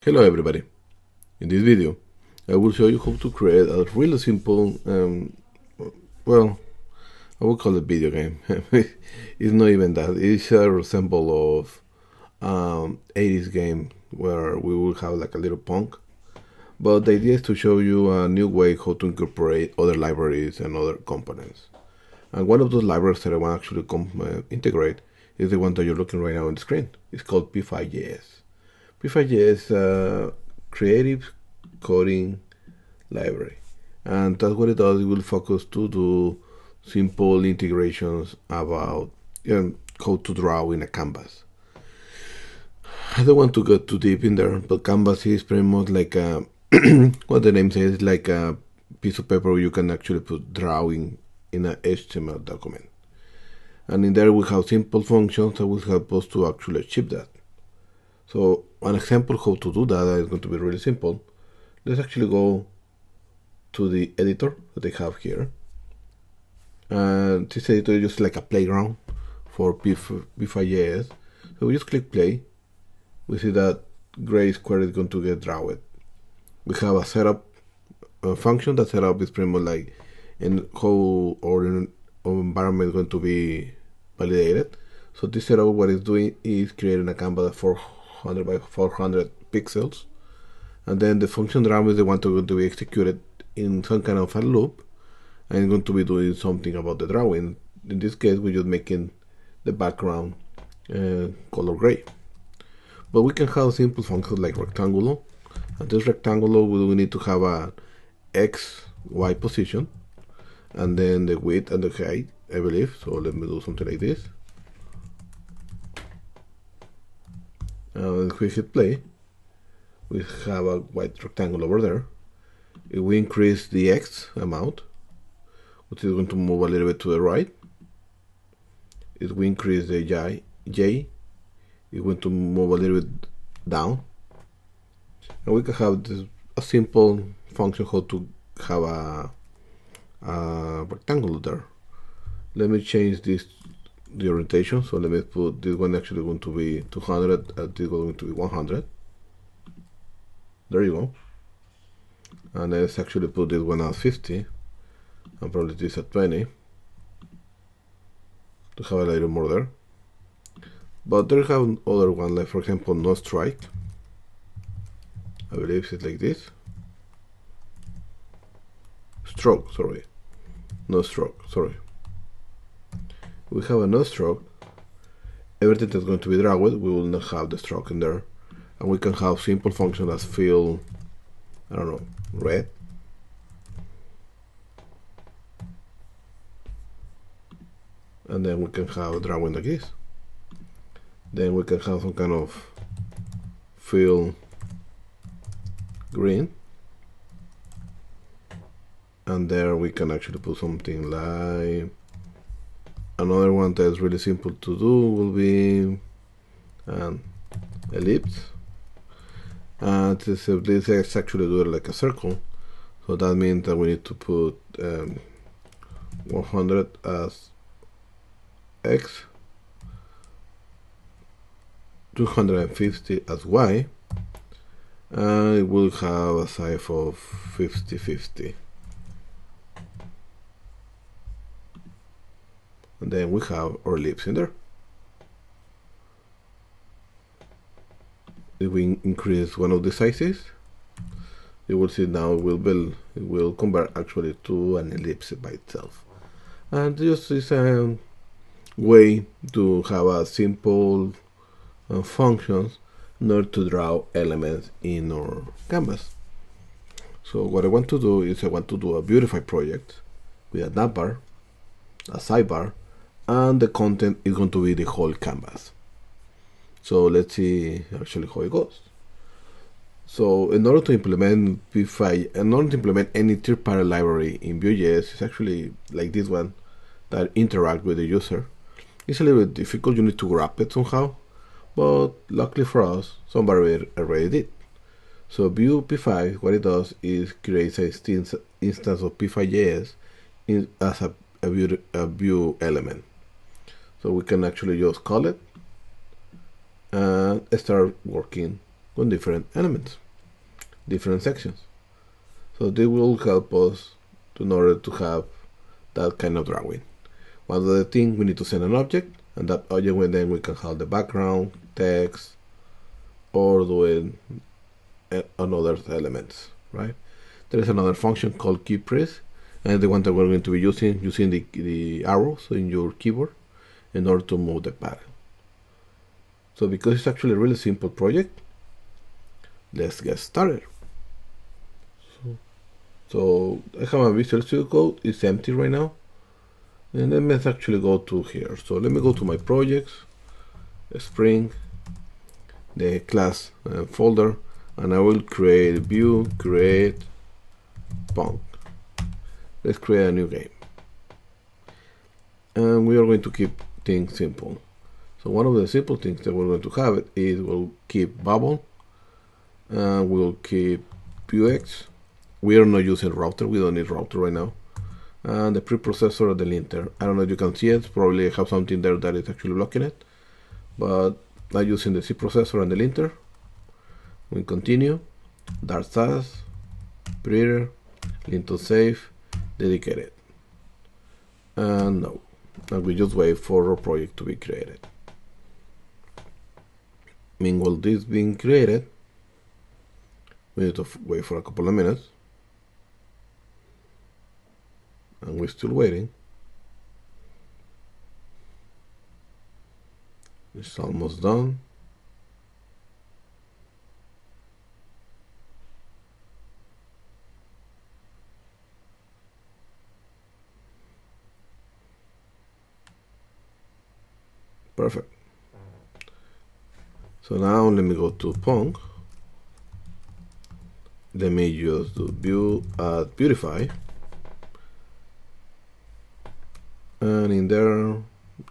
Hello everybody. In this video I will show you how to create a really simple well, I will call it video game. It's not even that. It's a resemble of 80s game where we will have like a little punk, but the idea is to show you a new way how to incorporate other libraries and other components. And one of those libraries that I want to actually integrate is the one that you're looking right now on the screen. It's called P5js. P5js creative coding library, and that's what it does. It will focus to do simple integrations about how to draw in a canvas. I don't want to go too deep in there, but canvas is pretty much like a what the name says, like a piece of paper where you can actually put drawing in an HTML document, and in there we have simple functions that will help us to actually achieve that. So an example how to do that is going to be really simple. Let's actually go to the editor that I have here. And this editor is just like a playground for P5js. So we just click play. We see that gray square is going to get drawn. We have a setup function. That setup is pretty much like in how our environment is going to be validated. So this setup, what it's doing is creating a canvas 400 by 400 pixels, and then the function drum is the one going to be executed in some kind of a loop, and it's going to be doing something about the drawing. In this case, we're just making the background color gray. But we can have simple functions like rectangular, and this rectangular we need to have a x, y position, and then the width and the height, I believe. So let me do something like this. If we hit play, we have a white rectangle over there. If we increase the X amount, which is going to move a little bit to the right, if we increase the J, it's going to move a little bit down. And we can have a simple function how to have a rectangle there. Let me change the orientation. So let me put this one actually going to be 200 and this one going to be 100. There you go. And let's actually put this one at 50 and probably this at 20 to have a little more there. But there have other one, like for example no strike. I believe it's like this. Stroke, sorry. No stroke, sorry. We have a no stroke. Everything that's going to be drawn, we will not have the stroke in there. And we can have simple functions as fill, I don't know, red. And then we can have drawing like this. Then we can have some kind of fill green. And there we can actually put something like, another one that is really simple to do will be an ellipse. And this is actually do it like a circle. So that means that we need to put 100 as X, 250 as Y, and it will have a size of 50-50. And then we have our ellipse in there. If we increase one of the sizes, you will see now it will convert actually to an ellipse by itself. And just is a way to have a simple functions in order to draw elements in our canvas. So what I want to do is I want to do a Vuetify project with a navbar, a sidebar, and the content is going to be the whole canvas. So let's see actually how it goes. So in order to implement any third-party library in Vue.js, it's actually like this one that interact with the user. It's a little bit difficult. You need to wrap it somehow, but luckily for us, somebody already did. So Vue P5, what it does is creates an instance of P5js as a Vue element. So we can actually just call it and start working with different elements, different sections. So this will help us in order to have that kind of drawing. One other thing, we need to send an object, and that object then we can have the background, text, or doing another elements, right? There is another function called key press, and the one that we're going to be using the arrows in your keyboard in order to move the pattern. So because it's actually a really simple project, let's get started. So I have my Visual Studio Code, it's empty right now. And then let's actually go to here. So let me go to my projects, Spring, the class folder, and I will create view, create Pong. Let's create a new game. And we are going to keep things simple. So one of the simple things that we're going to have is we'll keep bubble, and we'll keep Vuex. We are not using router, we don't need router right now. And the preprocessor and the linter. I don't know if you can see it, probably I have something there that is actually blocking it. But I'm using the C processor and the linter. We continue. Dart SAS, printer, linter save, dedicated. And no. And we just wait for our project to be created. Meanwhile this being created, we need to wait for a couple of minutes. And we're still waiting. It's almost done. Perfect. So now let me go to Pong. Let me just do view at Vuetify. And in there,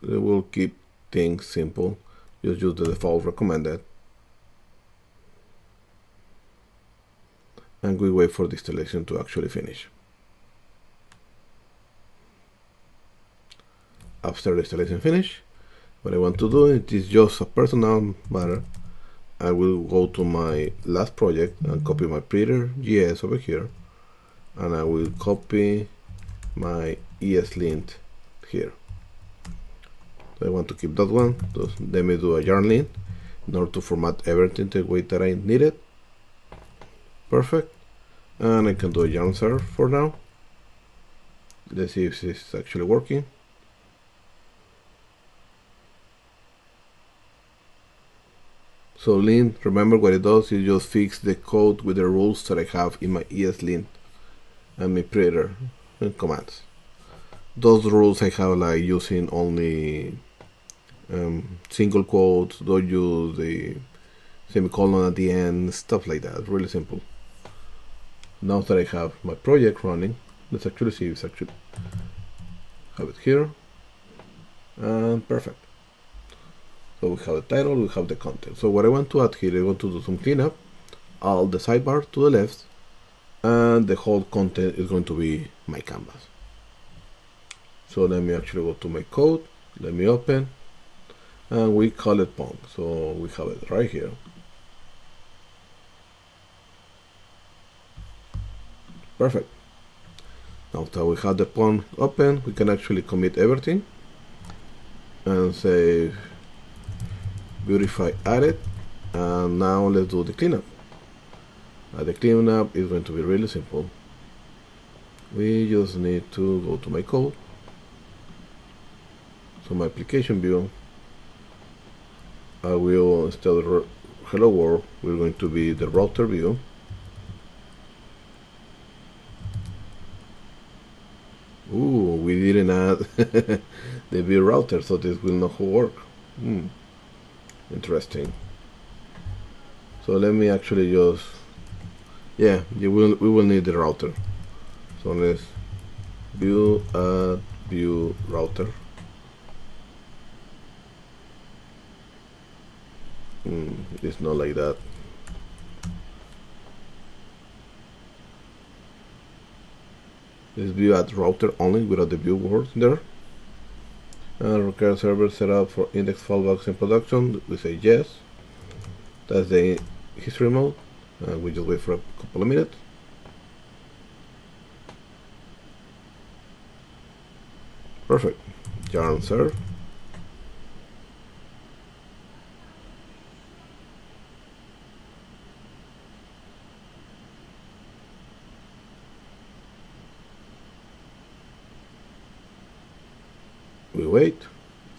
we will keep things simple. Just use the default recommended. And we wait for the installation to actually finish. After the installation finish, what I want to do, it is just a personal matter. I will go to my last project and copy my P5js over here. And I will copy my ESLint here. So I want to keep that one. So let me do a yarn lint in order to format everything the way that I need it. Perfect. And I can do a yarn serve for now. Let's see if this is actually working. So lint, remember what it does is just fix the code with the rules that I have in my ESLint and my printer and commands. Those rules I have, like using only single quotes, don't use the semicolon at the end, stuff like that. Really simple. Now that I have my project running, let's actually see if it's actually have it here. And perfect. So we have the title, we have the content. So what I want to add here, I want to do some cleanup. All the sidebar to the left, and the whole content is going to be my canvas. So let me actually go to my code, let me open, and we call it Pong. So we have it right here. Perfect. Now that we have the Pong open, we can actually commit everything and say Vuetify added. And now let's do the cleanup. The cleanup is going to be really simple. We just need to go to my code. So my application view, I will, instead of hello world, we're going to be the router view. Ooh, we didn't add the view router, so this will not work. Interesting. So let me actually just, yeah, we will need the router. So let's view add view router. It's not like that. Let's view at router only without the view word there. And require server setup for index fallbacks in production. We say yes. That's the history mode, and we just wait for a couple of minutes. Perfect. Yarn serve. We wait.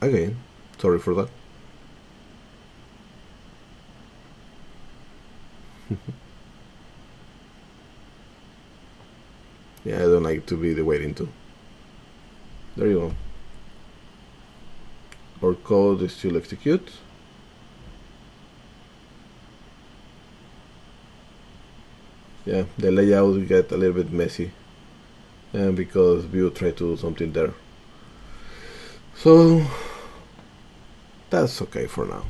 Again, sorry for that. Yeah, I don't like to be the waiting too. There you go. Our code is still execute. Yeah, the layout will get a little bit messy, and because Vue tried to do something there. So that's okay for now.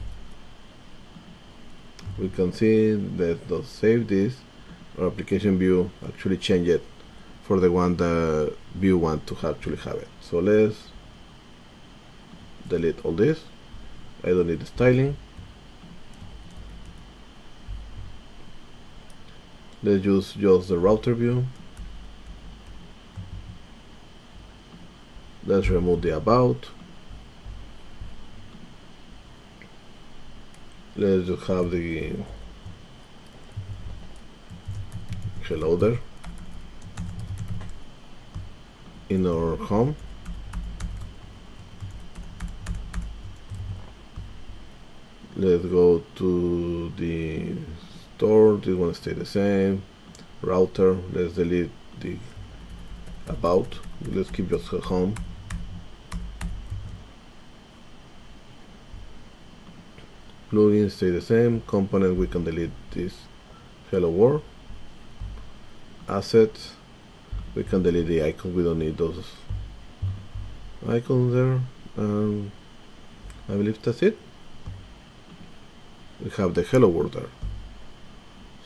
We can see that let's save this. Our application view actually changed it for the one that Vue want to actually have it. So let's delete all this. I don't need the styling. Let's use just the router view. Let's remove the about. Let's just have the hello there in our home. Let's go to the store. This one stay the same. Router. Let's delete the about. Let's keep just home. Plugins stay the same. Component, we can delete this hello world. Assets, we can delete the icon. We don't need those icons there. I believe that's it. We have the hello world there.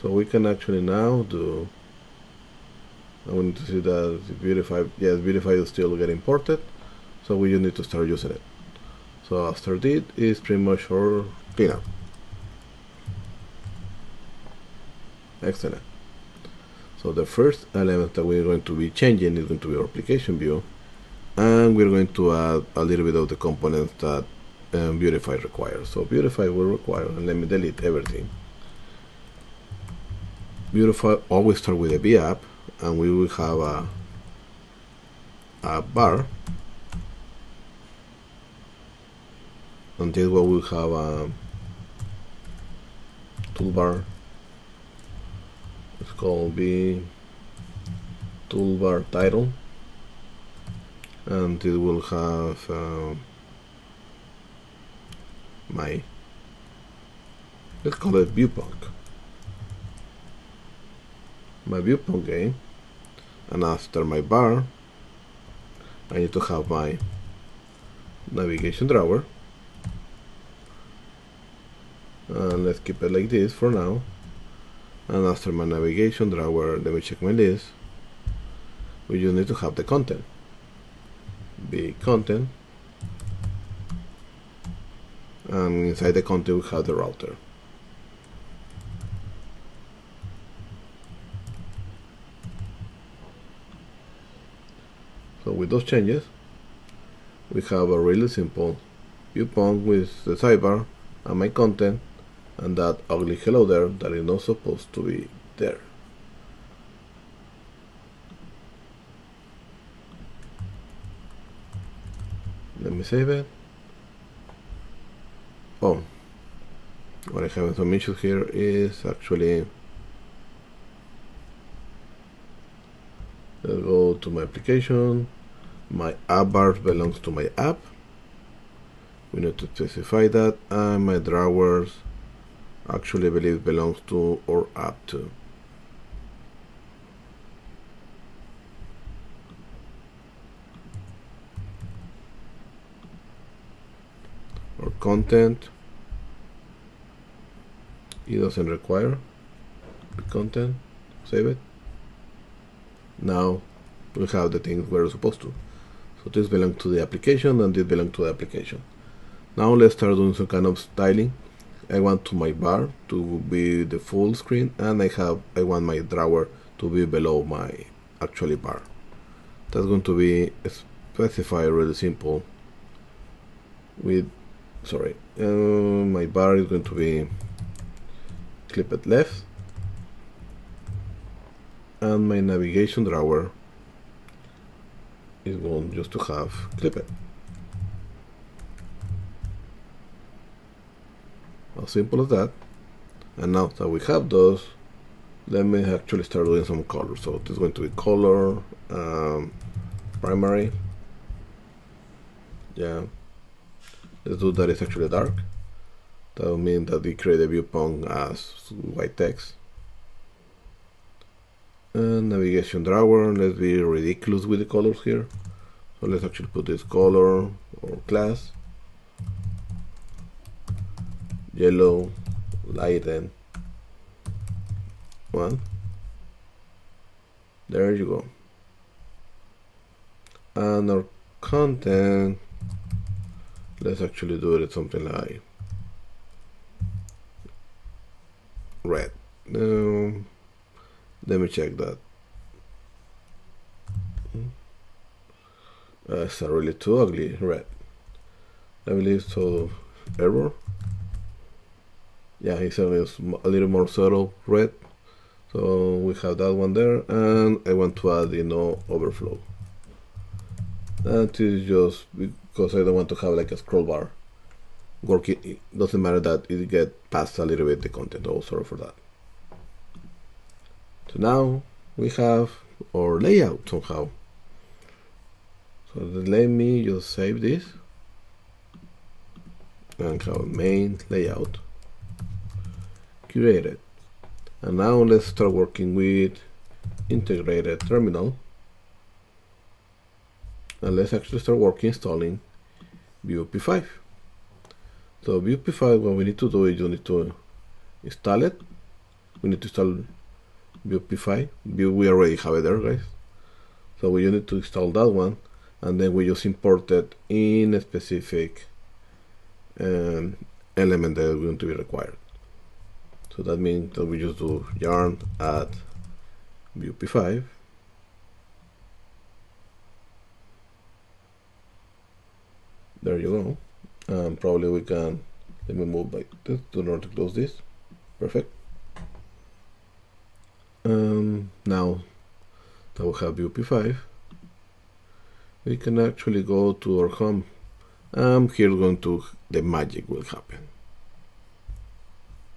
So we can actually now do, I want to see that Vuetify, yes, Vuetify is still getting imported, so we just need to start using it. So after this is pretty much our cleanup. Excellent. So the first element that we're going to be changing is going to be our application view, and we're going to add a little bit of the components that Vuetify requires. So Vuetify will require, and let me delete everything. Vuetify always start with a V app, and we will have a bar. And this one will have a toolbar. It's called V toolbar title, and it will have let's call it viewpunk. My viewpunk game, and after my bar I need to have my navigation drawer, and let's keep it like this for now. And after my navigation drawer, let me check my list. We just need to have the content. Be content, and inside the content we have the router. So with those changes, we have a really simple viewpunk with the sidebar and my content, and that ugly hello there that is not supposed to be there. Let me save it. Oh, what I have some issues here is actually, let's go to my application. My app bar belongs to my app. We need to specify that, and my drawers actually I believe belongs to our app too. Our content, it doesn't require the content. Save it. Now we have the things we're supposed to. So this belongs to the application, and this belongs to the application. Now let's start doing some kind of styling. I want my bar to be the full screen, and I want my drawer to be below my actually bar. That's going to be specified really simple. With my bar is going to be clipped left, and my navigation drawer is going just to have clipped. As simple as that. And now that we have those, let me actually start doing some color. So this is going to be color primary. Yeah, let's do that. It's actually dark. That will mean that we create a viewpoint as white text. And navigation drawer, let's be ridiculous with the colors here. So let's actually put this color or class yellow lighten 1. There you go. And our content, let's actually do it something like red. Let me check that. It's really too ugly red. I believe so. Error. Yeah, it's a little more subtle red. So we have that one there, and I want to add overflow. That is just because I don't want to have like a scroll bar working. It doesn't matter that it get past a little bit the content. Oh, sorry for that. So now we have our layout somehow. So let me just save this and have main layout created. And now let's start working with integrated terminal. And let's actually start working installing Vue P5. So Vue P5, what we need to do is you need to install it. We need to install Vue P5. We already have it there, guys. So we need to install that one, and then we just import it in a specific element that is going to be required. So that means that we just do yarn add Vue P5. There you go. Probably we can, let me move like this in order to close this. Perfect. Now that we have Vue P5, we can actually go to our home. Here the magic will happen.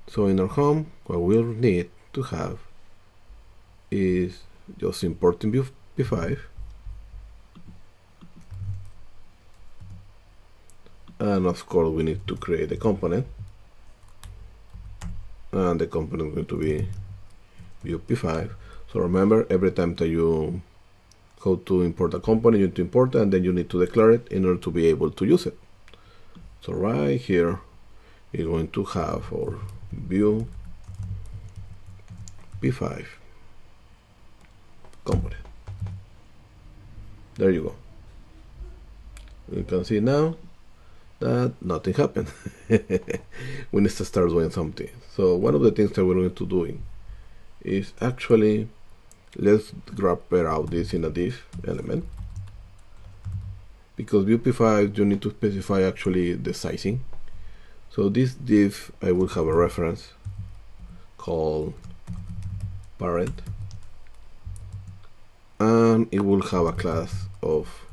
So in our home, what we'll need to have is just importing Vue P5, and of course we need to create a component, and the component is going to be Vue P5. So remember, every time that you go to import a component, you need to import it, and then you need to declare it in order to be able to use it. So right here you're going to have our Vue P5 component. There you go. You can see now that nothing happened. We need to start doing something. So one of the things that we're going to do is actually, let's grab out this in a div element, because Vue P5 you need to specify actually the sizing. So this div, I will have a reference called parent, and it will have a class of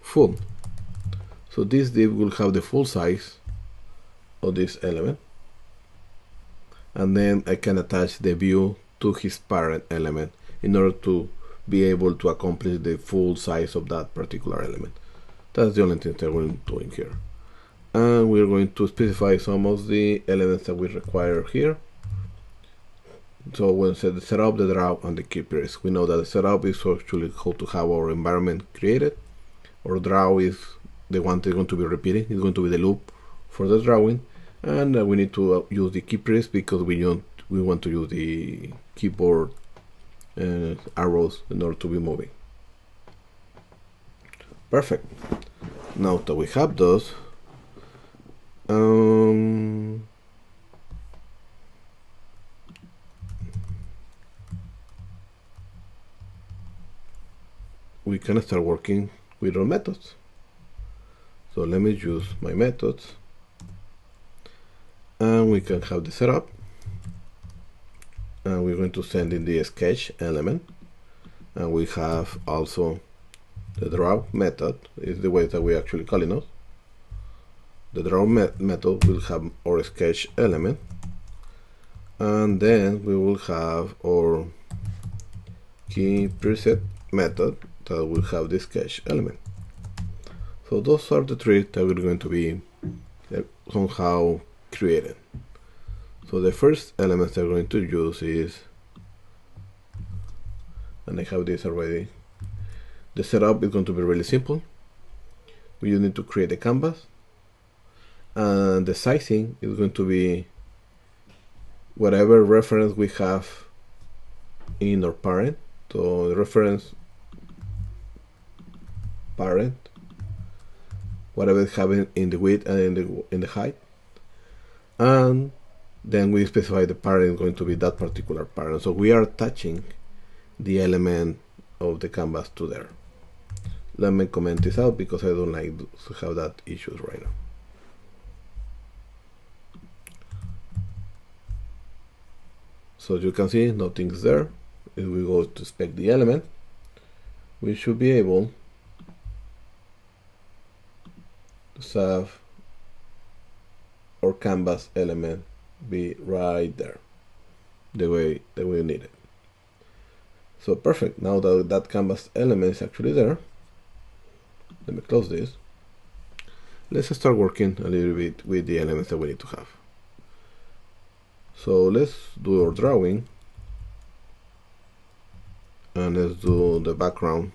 full. So this div will have the full size of this element, and then I can attach the view to his parent element in order to be able to accomplish the full size of that particular element. That's the only thing that we're doing here. And we're going to specify some of the elements that we require here. So we'll set the setup, the draw, and the keepers. We know that the setup is actually how to have our environment created. Our draw is the one that's going to be repeating. It's going to be the loop for the drawing. And we need to use the keepers because we want to use the keyboard arrows in order to be moving. Perfect. Now that we have those, we can start working with our methods. So let me use my methods, and we can have the setup, and we're going to send in the sketch element, and we have also the draw method is the way that we actually calling it. The draw method will have our sketch element, and then we will have our key preset method that will have the sketch element. So those are the three that we're going to be somehow creating. So the first element that we're going to use is, and I have this already, the setup is going to be really simple. We just need to create a canvas, and the sizing is going to be whatever reference we have in our parent. So the reference parent, whatever is having in the width and in the height, and then we specify the parent is going to be that particular parent. So we are attaching the element of the canvas to there. Let me comment this out because I don't like to have that issues right now. So you can see nothing's there. If we go to spec the element, we should be able to have our canvas element be right there, the way that we need it. So perfect. Now that that canvas element is actually there, let me close this. Let's start working a little bit with the elements that we need to have. So let's do our drawing, and let's do the background.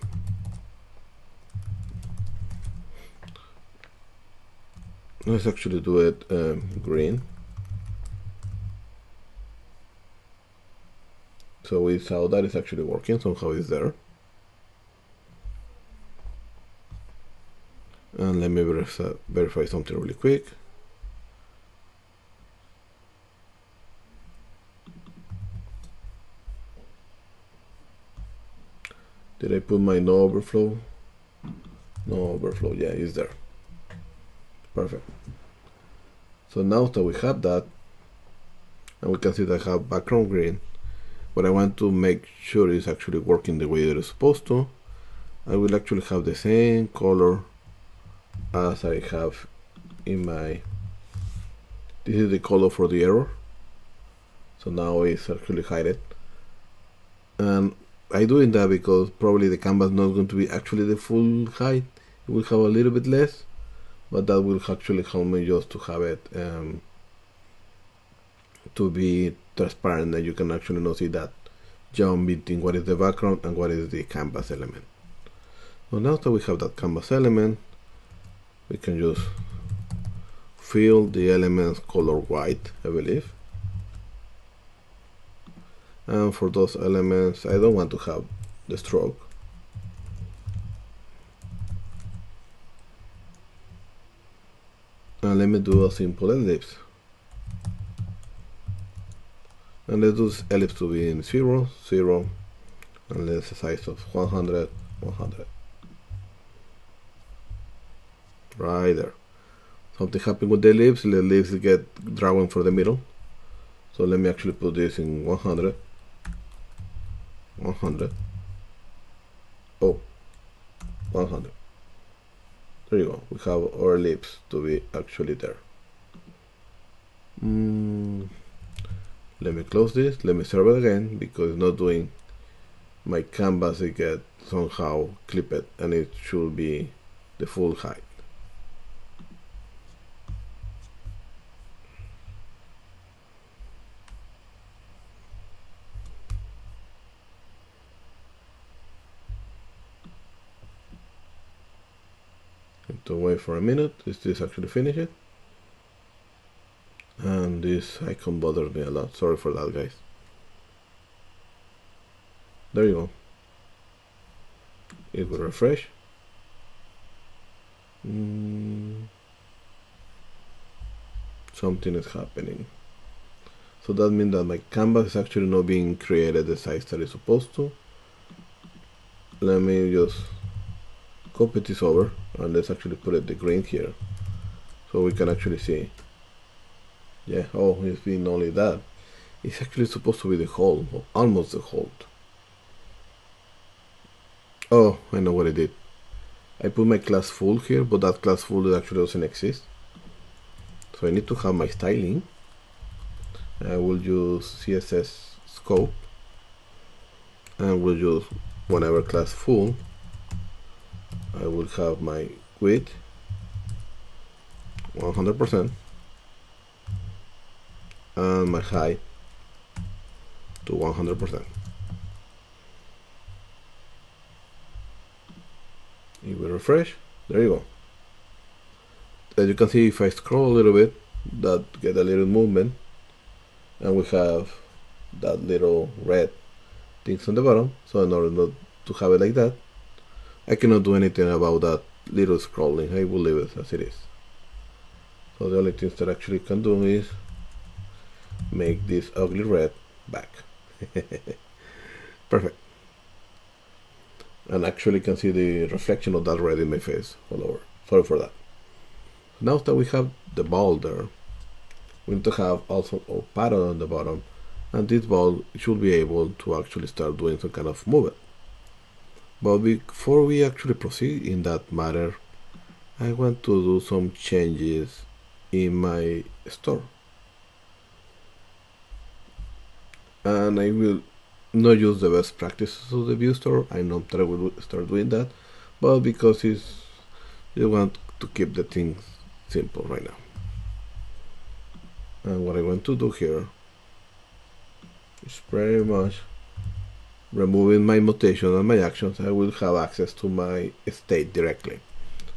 Let's actually do it green. So we saw that is actually working, somehow it's there. And let me verify something really quick. Did I put my no overflow? No overflow, yeah, it's there. Perfect. So now that we have that, and we can see that I have background green, but I want to make sure it's actually working the way that it's supposed to. I will actually have the same color as I have in my, this is the color for the error. So now it's actually hide it. And I'm doing that because probably the canvas is not going to be actually the full height. It will have a little bit less, but that will actually help me just to have it to be transparent, that you can actually not see that jump between what is the background and what is the canvas element. So now that we have that canvas element, we can just fill the elements color white, I believe. And for those elements, I don't want to have the stroke. And let me do a simple ellipse. And let's do this ellipse to be in 0, 0, and let's a size of 100, 100. Right there. Something happened with the ellipse get drawn for the middle. So let me actually put this in 100. 100. Oh, 100. There you go. We have our ellipse to be actually there. Let me close this. Let me serve it again because it's not doing my canvas. It get somehow clipped, and it should be the full height. To wait for a minute. Is this actually finished? And this icon bothers me a lot. Sorry for that, guys. There you go. It will refresh. Something is happening. So that means that my canvas is actually not being created the size that it's supposed to. Let me just copy this over and let's actually put it the green here so we can actually see. Yeah, oh, it's been only that. It's actually supposed to be the whole, or almost the whole. Oh, I know what I did. I put my class full here, but that class full actually doesn't exist. So I need to have my styling. I will use CSS scope and we'll use whenever class full. I will have my width 100% and my height to 100%. If we refresh, there you go. As you can see, if I scroll a little bit, that get a little movement, and we have that little red things on the bottom. So in order not to have it like that, I cannot do anything about that little scrolling. I will leave it as it is. So the only things that I actually can do is make this ugly red back. Perfect. And actually can see the reflection of that red in my face all over. Sorry for that. Now that we have the ball there, we need to have also a pattern on the bottom, and this ball should be able to actually start doing some kind of movement. But before we actually proceed in that matter, I want to do some changes in my store. And I will not use the best practices of the view store. I know that I will start doing that, but because you want to keep the things simple right now. And what I want to do here is pretty much removing my mutation and my actions. I will have access to my state directly.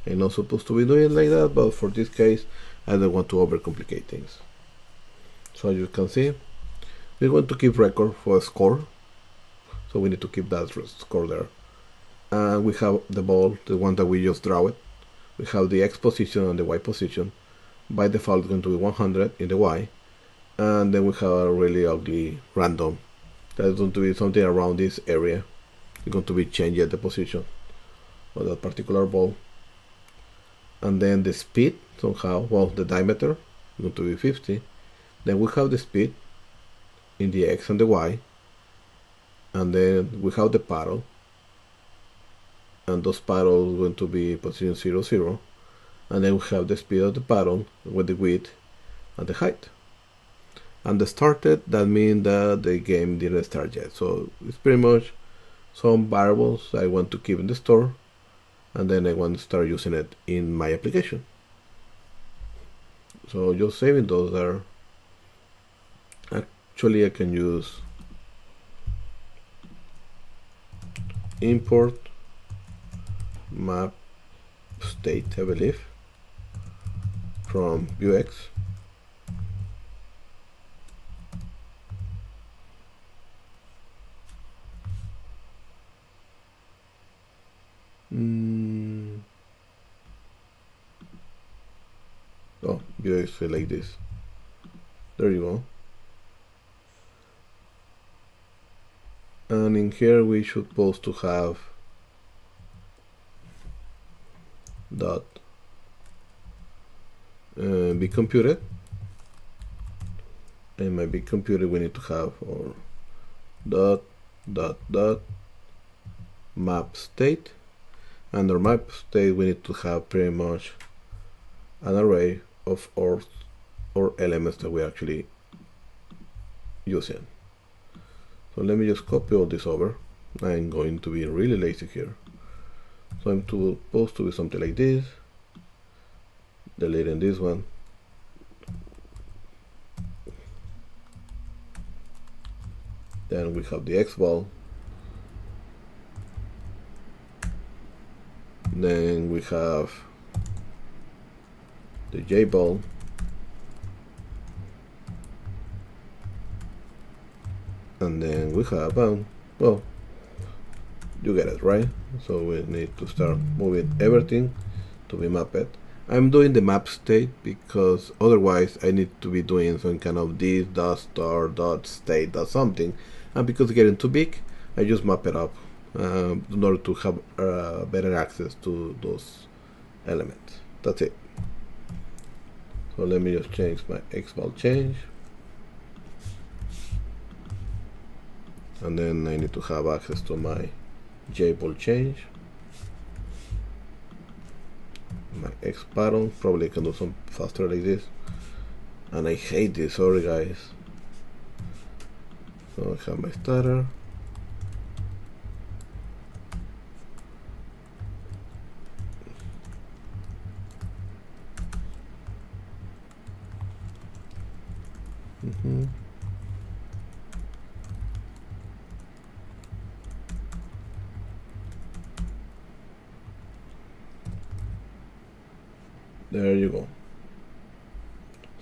I'm not supposed to be doing it like that, but for this case I don't want to overcomplicate things. So as you can see, we want to keep record for a score, so we need to keep that score there. And we have the ball, the one that we just draw it. We have the X position and the Y position. By default it's going to be 100 in the Y, and then we have a really ugly random that's going to be something around this area. It's going to be changing the position of that particular ball. And then the speed somehow, well, the diameter is going to be 50. Then we have the speed in the X and the Y, and then we have the paddle, and those paddles are going to be position 0, 0, and then we have the speed of the paddle with the width and the height. And the started, that means that the game didn't start yet. So it's pretty much some variables I want to keep in the store, and then I want to start using it in my application. So just saving those there. Actually I can use import MapState, I believe, from Vuex. Oh, Vuex like this. There you go. And in here we should supposed to have dot be computed. And my big computer we need to have or dot map state. Under map state we need to have pretty much an array of or elements that we're actually using. So let me just copy all this over. I'm going to be really lazy here. So I'm supposed to be something like this. Deleting this one. Then we have the X ball. Then we have the J ball. And then we have, well, you get it, right? So we need to start moving everything to be mapped. I'm doing the map state because otherwise I need to be doing some kind of this dot star dot state dot something, and because it's getting too big I just map it up in order to have better access to those elements. That's it. So let me just change my xval change, and then I need to have access to my jball change, my x pattern. Probably can do some faster like this, and I hate this, sorry guys. So I have my starter, there you go.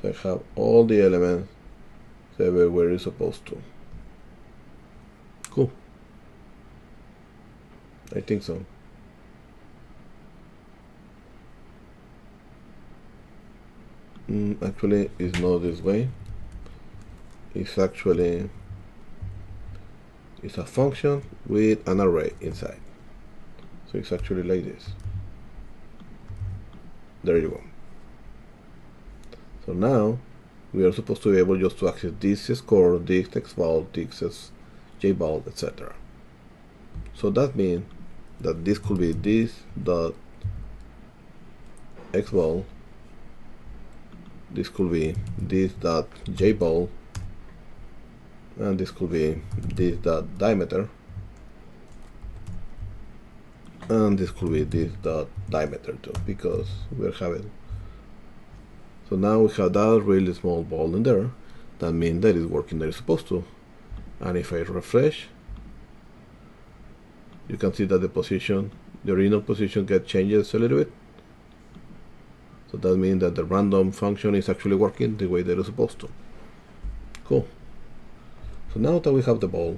So I have all the elements everywhere it's supposed to. Cool. I think so. Actually, it's not this way. It's actually a function with an array inside. So it's actually like this. There you go. So now we are supposed to be able just to access this score, this xval, this jval, etc. So that means that this could be this dot xval, this could be this dot jval, and this could be this dot diameter, and this could be this dot diameter too, because we're having. So now we have that really small ball in there. That means that it's working that it's supposed to. And if I refresh, you can see that the position, the original position, gets changes a little bit. So that means that the random function is actually working the way that it's supposed to. Cool. So now that we have the ball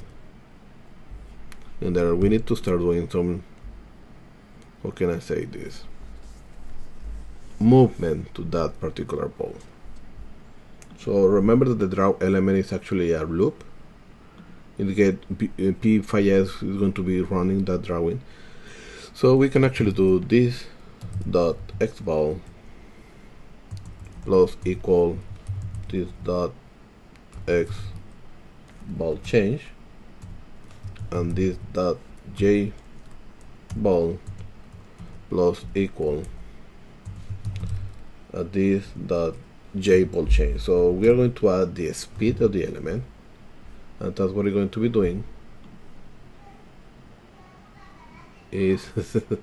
in there, we need to start doing some, how can I say this, movement to that particular ball. So remember that the draw element is actually a loop. Indicate P5js is going to be running that drawing. So we can actually do this dot xval plus equal this dot xval change, and this dot jval plus equal this dot jval change. So we are going to add the speed of the element, and that's what we're going to be doing. Is it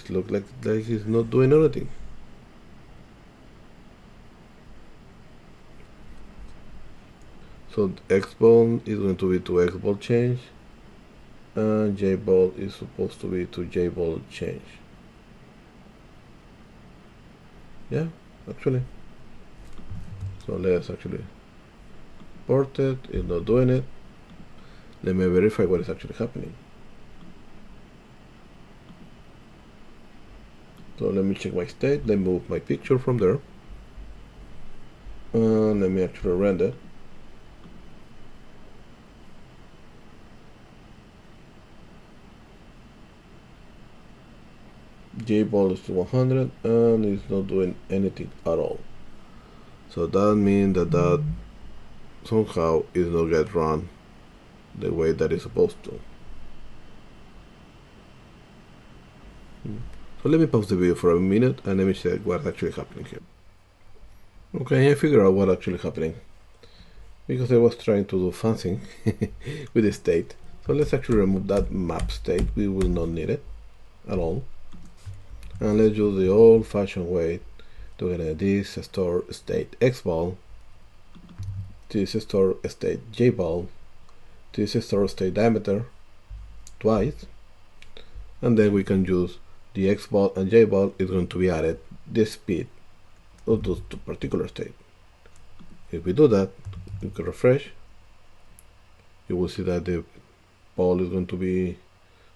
looks like it's not doing anything. So xval is going to be to xval change, and jval is supposed to be to jval change. Yeah, actually. So let's actually port it. It's not doing it. Let me verify what is actually happening. So let me check my state. Let me move my picture from there. Let me actually render. jval is to 100 and it's not doing anything at all. So that means that somehow is not get run the way that it's supposed to. So let me pause the video for a minute and let me check what's actually happening here. Okay, I figured out what's actually happening, because I was trying to do fancy with the state. So let's actually remove that map state. We will not need it at all. And let's use the old-fashioned way to get this store state xval, this store state jval, this store state diameter twice, and then we can use the xval and jval is going to be added the speed of those two particular state. If we do that, you can refresh, you will see that the ball is going to be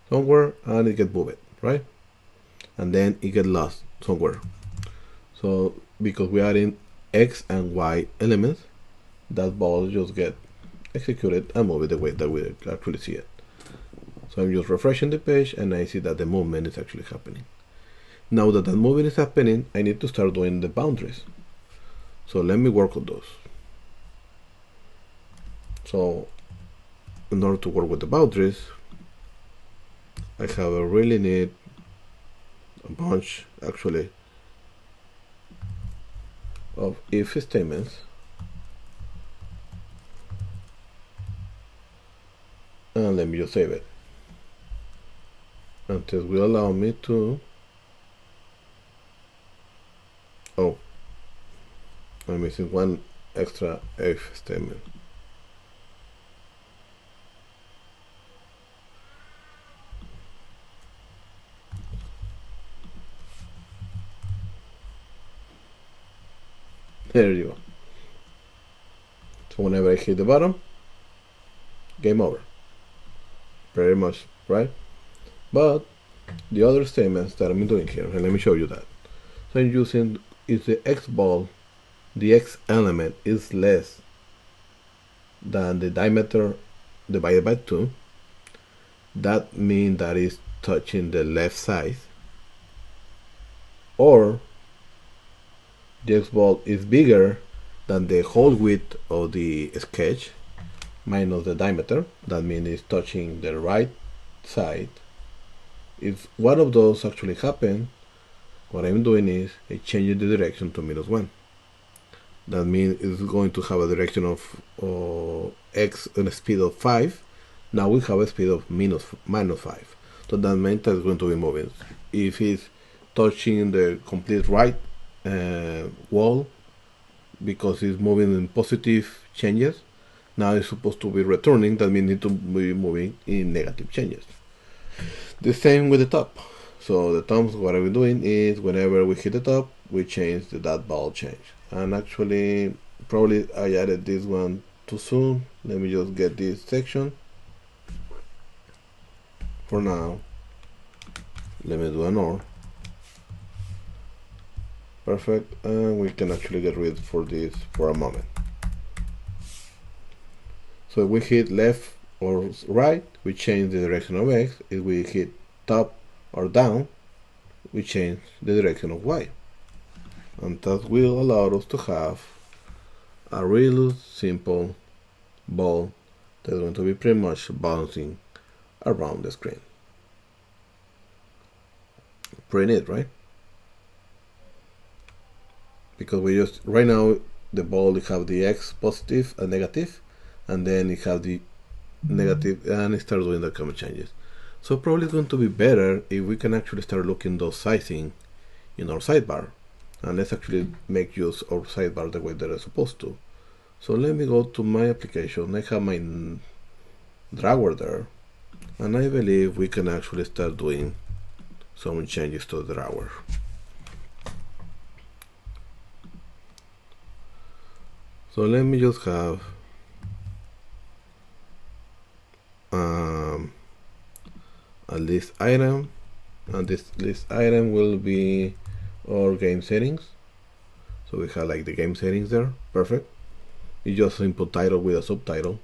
somewhere and it gets moved, right? And then it gets lost somewhere. So because we are in x and y elements, that ball just get execute it, and move it the way that we actually see it. So I'm just refreshing the page, and I see that the movement is actually happening. Now that the movement is happening, I need to start doing the boundaries. So let me work on those. So in order to work with the boundaries, I have a really neat bunch actually of if statements, and let me just save it, and this will allow me to, oh, I'm missing one extra if statement. There you go. So whenever I hit the bottom, game over. Very much, right? But the other statements that I'm doing here, and let me show you that. So I'm using, if the x ball, the x element is less than the diameter divided by 2, that means that it's touching the left side, or the x ball is bigger than the whole width of the sketch minus the diameter, that means it's touching the right side. If one of those actually happen, what I'm doing is I change the direction to -1. That means it's going to have a direction of x and a speed of 5. Now we have a speed of -5. So that means that it's going to be moving. If it's touching the complete right wall, because it's moving in positive changes, now it's supposed to be returning. That means it to be moving in negative changes. The same with the top. So the top, what I'm doing is whenever we hit the top, we change that ball change. And actually, probably I added this one too soon. Let me just get this section. For now, let me do an OR. Perfect, and we can actually get rid for this for a moment. So if we hit left or right, we change the direction of x. If we hit top or down, we change the direction of y. And that will allow us to have a really simple ball that's going to be pretty much bouncing around the screen. Pretty neat, right? Because we just, right now, the ball have the x positive and negative, and then it have the negative, and it starts doing the common changes. So probably it's going to be better if we can actually start looking those sizing in our sidebar. And let's actually make use of sidebar the way that it's supposed to. So let me go to my application. I have my drawer there, and I believe we can actually start doing some changes to the drawer. So let me just have a list item, and this list item will be our game settings. So we have like the game settings there. Perfect. It's just a simple title with a subtitle,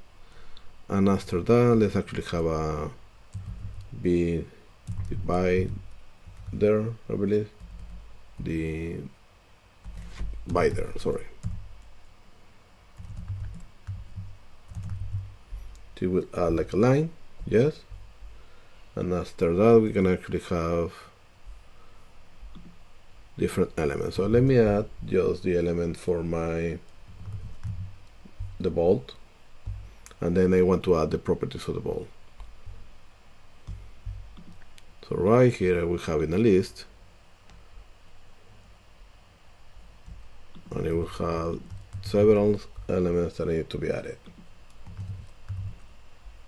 and after that, let's actually have a be by there, I believe, the by there, sorry. It will add like a line, yes, and after that we can actually have different elements. So let me add just the element for the bolt, and then I want to add the properties of the bolt. So right here we have in a list, and it will have several elements that need to be added.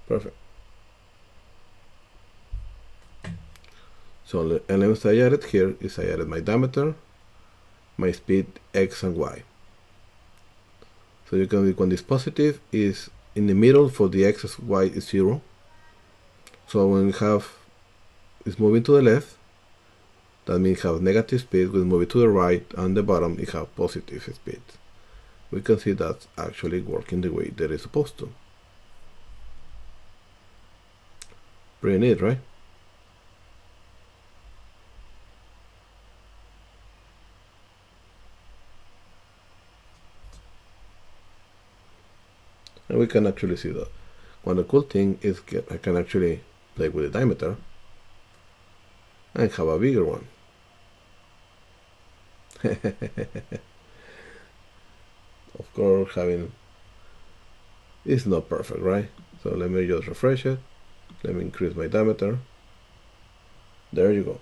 Perfect. So the elements I added here is I added my diameter, my speed, x and y. So you can, when this positive is in the middle for the x and y is 0. So when we have is moving to the left, that means have negative speed. We'll move it to the right, and the bottom it have positive speed. We can see that's actually working the way that it's supposed to. Pretty neat, right? And we can actually see that. One of the cool thing is I can actually play with the diameter and have a bigger one. Of course, having it's not perfect, right? So let me just refresh it. Let me increase my diameter. There you go.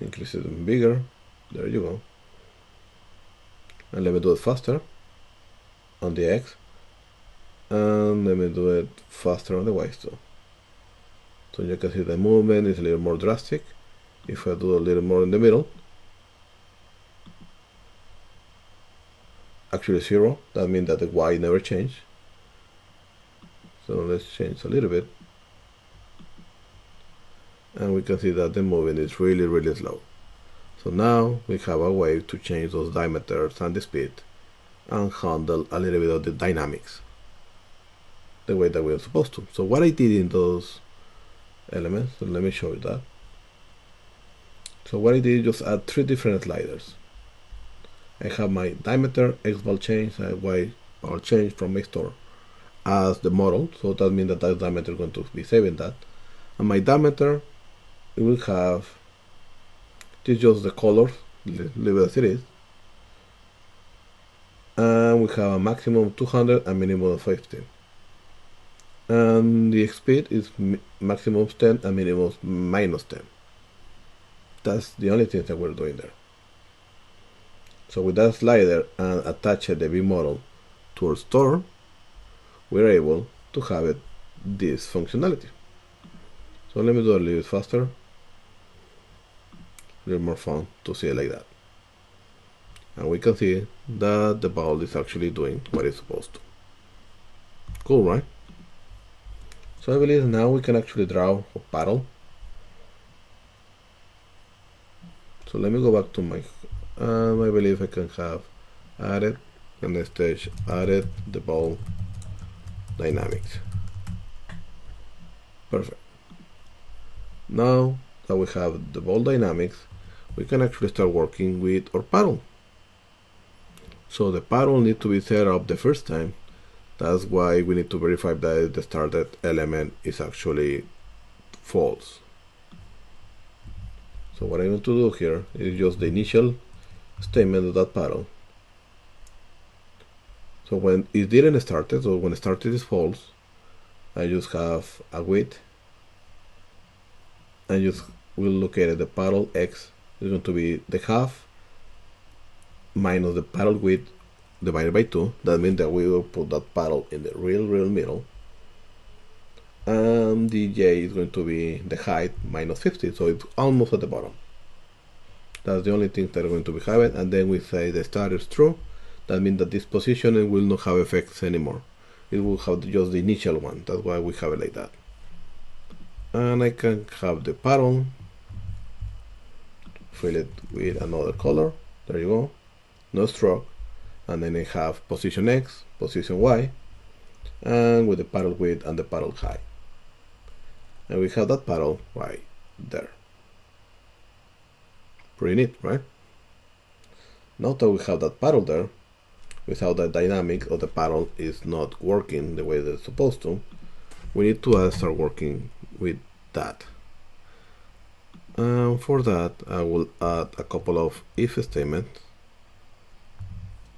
Increase it bigger. There you go. And let me do it faster on the X. And let me do it faster on the Y too. So you can see the movement is a little more drastic. If I do a little more in the middle, actually 0, that means that the Y never changed. So let's change a little bit. And we can see that the movement is really, really slow. So now we have a way to change those diameters and the speed and handle a little bit of the dynamics the way that we're supposed to. So what I did in those elements, so let me show you that. So what I did is just add 3 different sliders. I have my diameter, X ball change, and Y ball change from my store as the model. So that means that diameter is going to be saving that. And my diameter, it will have, this is just the colors, leave it as it is. And we have a maximum of 200 and minimum of 50. And the speed is maximum of 10 and minimum of -10. That's the only thing that we're doing there. So with that slider and attach the V model to our store, we're able to have this functionality. So let me do it a little bit faster. A little more fun to see it like that. And we can see that the ball is actually doing what it's supposed to. Cool, right? So I believe now we can actually draw a paddle. So let me go back to my, I believe I can have added, and the stage added the ball dynamics. Perfect. Now that we have the ball dynamics, we can actually start working with our paddle. So the paddle needs to be set up the first time. That's why we need to verify that the started element is actually false. So what I'm going to do here is just the initial statement of that paddle. So when it didn't start it, so when it started is false, I just have a width, and just will locate the paddle X is going to be the half minus the paddle width divided by 2. That means that we will put that paddle in the real middle. And the J is going to be the height minus 50, so it's almost at the bottom. That's the only thing that are going to be having. And then we say the start is true. That means that this positioning will not have effects anymore. It will have just the initial one. That's why we have it like that. And I can have the pattern, fill it with another color. There you go. No stroke. And then I have position X, position Y, and with the paddle width and the paddle height. And we have that paddle right there. Pretty neat, right? Now that we have that paddle there, without the dynamic of the paddle is not working the way that it's supposed to, we need to start working with that. And for that, I will add a couple of if statements.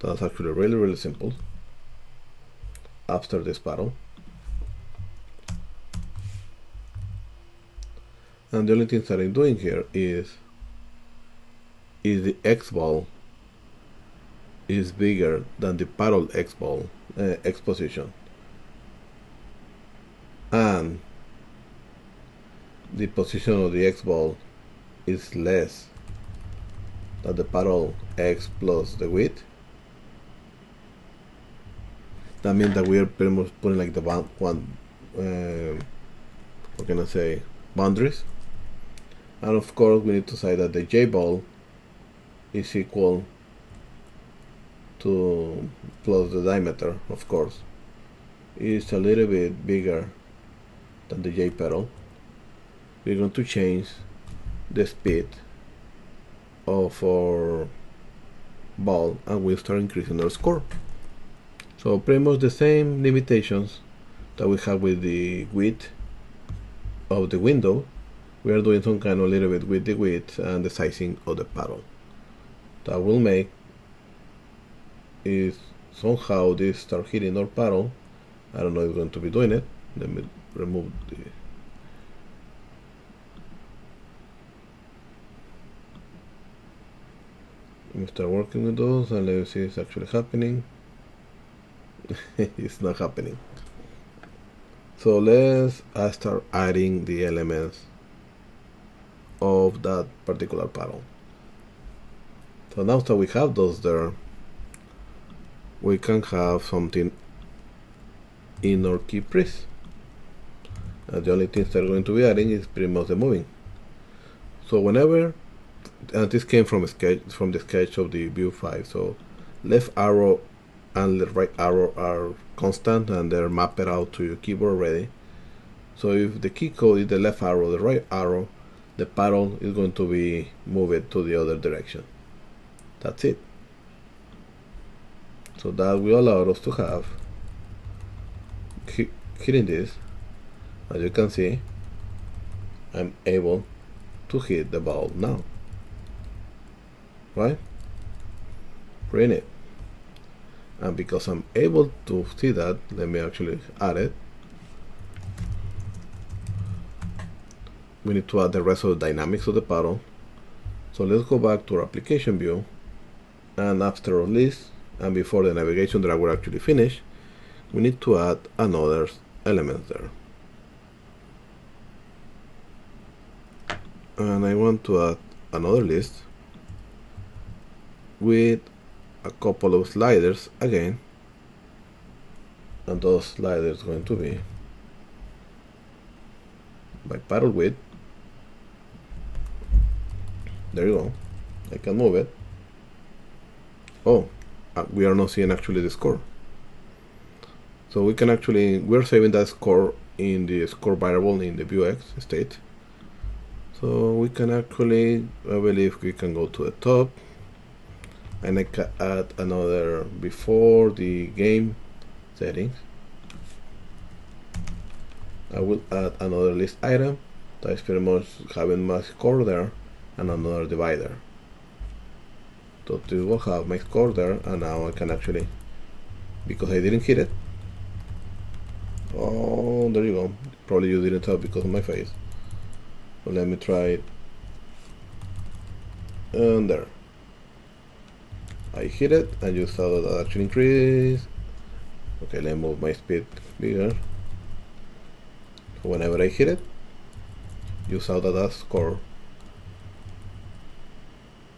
That's actually really simple. After this paddle. And the only thing that I'm doing here is the X ball is bigger than the paddle X ball X position, and the position of the X ball is less than the paddle X plus the width. That means that we are pretty much putting like the what can I say, boundaries. And of course we need to say that the J ball is equal to plus the diameter, of course, is a little bit bigger than the J pedal, we're going to change the speed of our ball and we'll start increasing our score. So pretty much the same limitations that we have with the width of the window, we are doing some kind of little bit with the width and the sizing of the paddle. That will make is somehow this start hitting our paddle. I don't know if it's going to be doing it. Let me remove the let me start working with those and let's see if it's actually happening. It's not happening. So let's start adding the elements of that particular paddle. So now that we have those there, we can have something in our key press. And the only things that are going to be adding is pretty much the moving. So whenever, and this came from the sketch of the view 5. So left arrow and the right arrow are constant and they're mapped out to your keyboard already. So if the key code is the left arrow, the right arrow, the paddle is going to be moved to the other direction. That's it. So that will allow us to have hitting this. As you can see, I'm able to hit the ball now. Right? Pretty neat. And because I'm able to see that, let me actually add it. We need to add the rest of the dynamics of the paddle. So let's go back to our application view, and after our list and before the navigation drag will actually finish, we need to add another element there. And I want to add another list with a couple of sliders again, and those sliders going to be by paddle width. There you go. I can move it. Oh, we are not seeing actually the score. So we can actually, we're saving that score in the score variable in the Vuex state. So we can actually, I believe we can go to the top, and I can add another before the game settings. I will add another list item that is pretty much having my score there and another divider. So this will have my score there, and now I can actually, because I didn't hit it. Oh, there you go. Probably you didn't tell because of my face. So let me try it. And there. I hit it, and you saw that actually increased. Okay, let me move my speed bigger. So whenever I hit it, you saw that score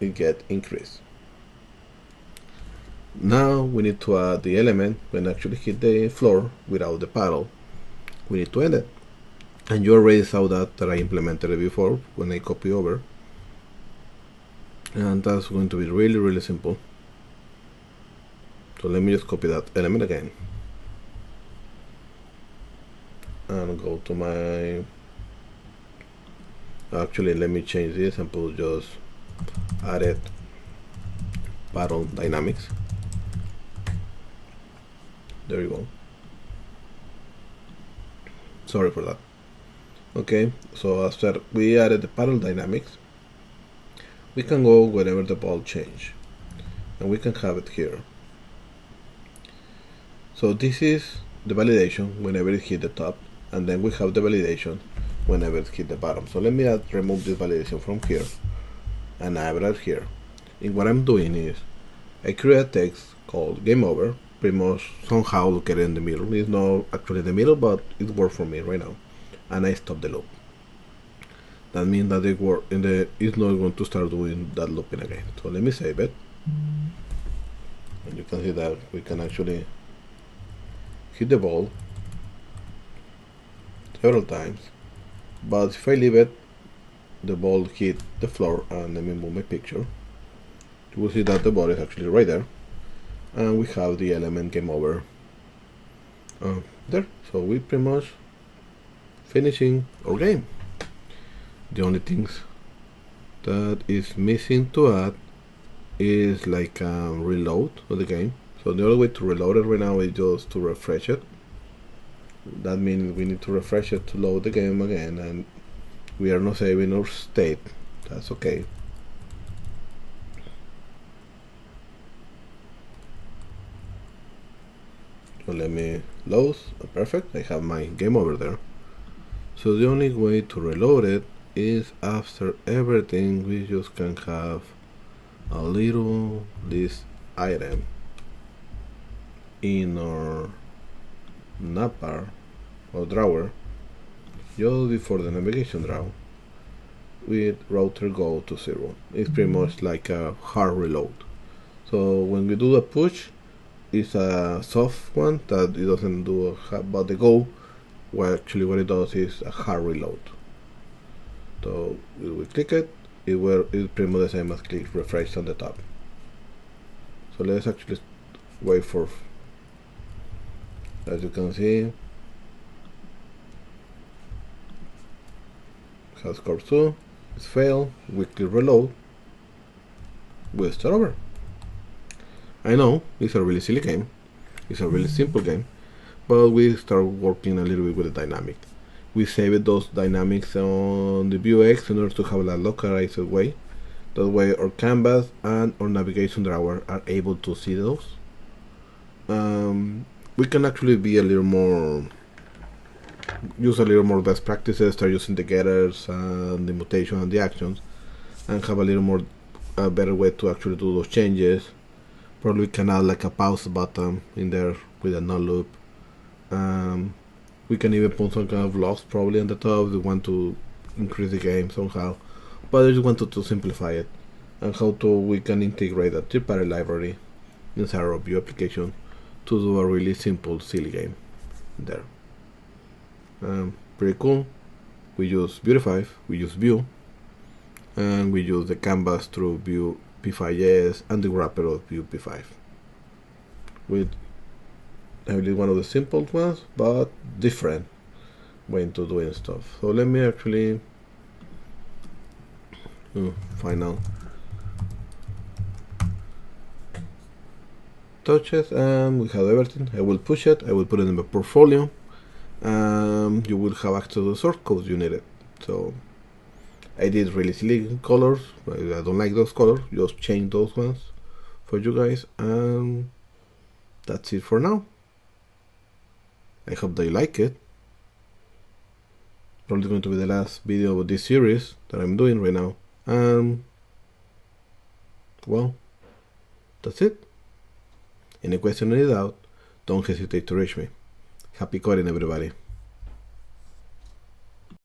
it get increased. Now we need to add the element when actually hit the floor without the paddle. We need to end it. And you already saw that I implemented it before when I copy over. And that's going to be really, really simple. So let me just copy that element again. And go to my, actually let me change this and put just added paddle dynamics. There you go. Sorry for that. Okay, so after we added the paddle dynamics, we can go wherever the ball change, and we can have it here. So this is the validation whenever it hit the top, and then we have the validation whenever it hit the bottom. So let me remove this validation from here and add it here. And what I'm doing is I create a text called game over, pretty much somehow located in the middle. It's not actually in the middle, but it works for me right now. And I stop the loop. That means that it's not going to start doing that looping again. So let me save it. And you can see that we can actually hit the ball several times. But if I leave it, the ball hit the floor, and let me move my picture. You will see that the ball is actually right there. And we have the element game over there. So we pretty much finishing our game. The only things that is missing to add is like a reload of the game. So the only way to reload it right now is just to refresh it. That means we need to refresh it to load the game again, and we are not saving our state. That's okay. So let me load. Perfect, I have my game over there. So the only way to reload it is after everything we just can have a little list item in our navbar or drawer just before the navigation draw with router go to 0. It's pretty much like a hard reload. So when we do a push, it's a soft one that it doesn't do about the go. Well, actually what it does is a hard reload. So if we click it, it's pretty much the same as click refresh on the top. So let's actually wait for, as you can see, has score 2, it's failed, we click reload, we start over. I know, it's a really silly game, it's a really simple game, but we start working a little bit with the dynamic. We saved those dynamics on the Vuex in order to have a localized way. That way our canvas and our navigation drawer are able to see those. We can actually be a little more, use a little more best practices, start using the getters and the mutation and the actions, and have a little more better way to actually do those changes. Probably we can add like a pause button in there with a null loop. We can even put some kind of locks probably on the top if we want to increase the game somehow, but I just wanted to simplify it, and how we can integrate a third-party library inside our Vue application to do a really simple silly game there. Pretty cool. We use Vuetify, we use Vue, and we use the canvas through Vue P5js and the wrapper of Vue P5 with one of the simple ones but different way to doing stuff. So let me actually find out touches, and we have everything. I will push it, I will put it in my portfolio, and you will have access to the source code you needed. So I did really silly colors, I don't like those colors, just change those ones for you guys, and that's it for now. I hope they like it. Probably going to be the last video of this series that I'm doing right now. Well, that's it. Any question or any doubt, don't hesitate to reach me. Happy coding, everybody.